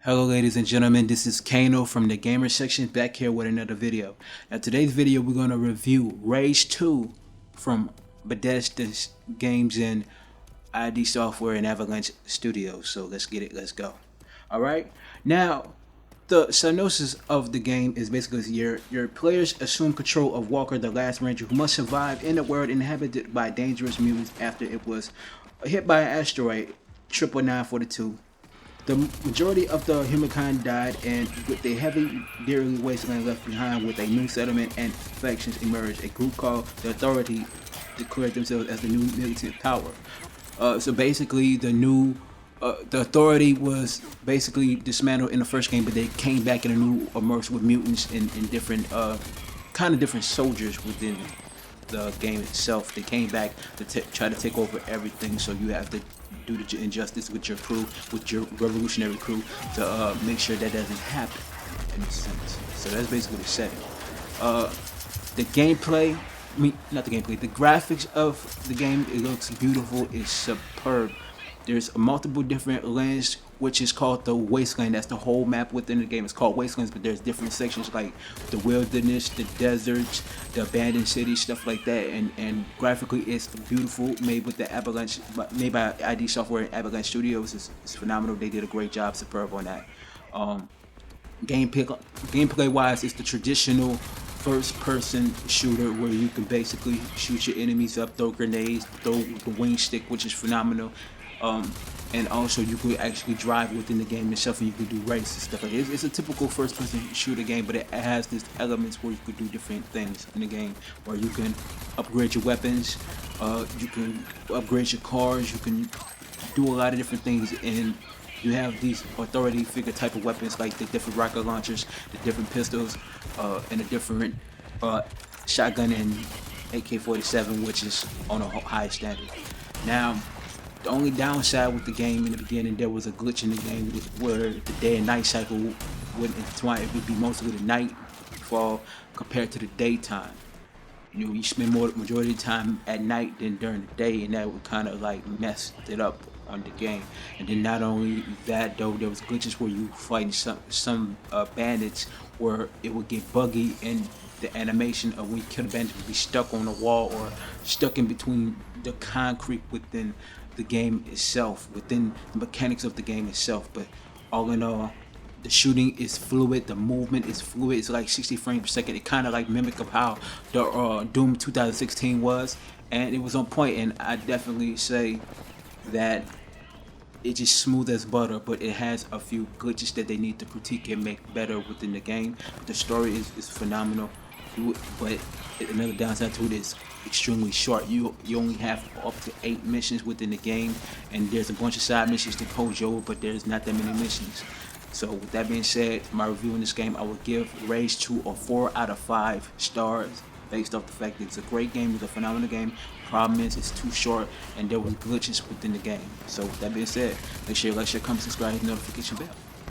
Hello ladies and gentlemen, this is Kano from the gamer section, back here with another video. Now today's video we're going to review Rage 2 from Bethesda Games and ID Software and Avalanche Studios. So let's get it, let's go. Alright, now the synopsis of the game is basically your players assume control of Walker, the last ranger who must survive in a world inhabited by dangerous mutants after it was hit by an asteroid 99942. The majority of the humankind died, and with the heavy, dreary wasteland left behind with a new settlement and factions emerged. A group called the Authority declared themselves as the new militant power. So basically, the Authority was basically dismantled in the first game, but they came back in a new immersed with mutants and different, kind of different soldiers within the game itself. They came back to try to take over everything, so you have to do the injustice with your crew, with your revolutionary crew, to make sure that doesn't happen in a sense. So that's basically the setting. The gameplay, not the gameplay, the graphics of the game, it looks beautiful, it's superb. There's multiple different lands, which is called the Wasteland. That's the whole map within the game. It's called Wastelands, but there's different sections like the wilderness, the deserts, the abandoned cities, stuff like that. And graphically, it's beautiful. Made with the Avalanche, made by ID Software and Avalanche Studios. It's phenomenal. They did a great job, superb on that. Gameplay wise, it's the traditional first-person shooter where you can basically shoot your enemies up, throw grenades, throw the wing stick, which is phenomenal. And also you could actually drive within the game itself, and you could do races and stuff like that. It's a typical first-person shooter game, but it has these elements where you could do different things in the game, where you can upgrade your weapons, you can upgrade your cars, you can do a lot of different things, and you have these authority figure type of weapons like the different rocket launchers, the different pistols, and the different shotgun and AK-47, which is on a high standard. Now, the only downside with the game in the beginning, there was a glitch in the game where the day and night cycle would intertwine. It would be mostly the nightfall compared to the daytime. You know, you spend majority of the time at night than during the day, and that would kind of like mess it up on the game. And then not only that though, there was glitches where you fighting some bandits where it would get buggy, and the animation of when you kill the bandits would be stuck on the wall or stuck in between the concrete within the game itself, within the mechanics of the game itself. But all in all, the shooting is fluid, the movement is fluid. It's like 60 frames per second. It kind of like mimic of how the Doom 2016 was, and it was on point. And I definitely say that it's just smooth as butter, but it has a few glitches that they need to critique and make better within the game. But the story is phenomenal. But another downside to it is extremely short. You only have up to 8 missions within the game, and there's a bunch of side missions to hold you over, but there's not that many missions. So with that being said, my review in this game, I would give Rage 2 a 4 out of 5 stars based off the fact that it's a great game, it's a phenomenal game. Problem is, it's too short, and there was glitches within the game. So with that being said, make sure you like, share, comment, subscribe, hit the notification bell.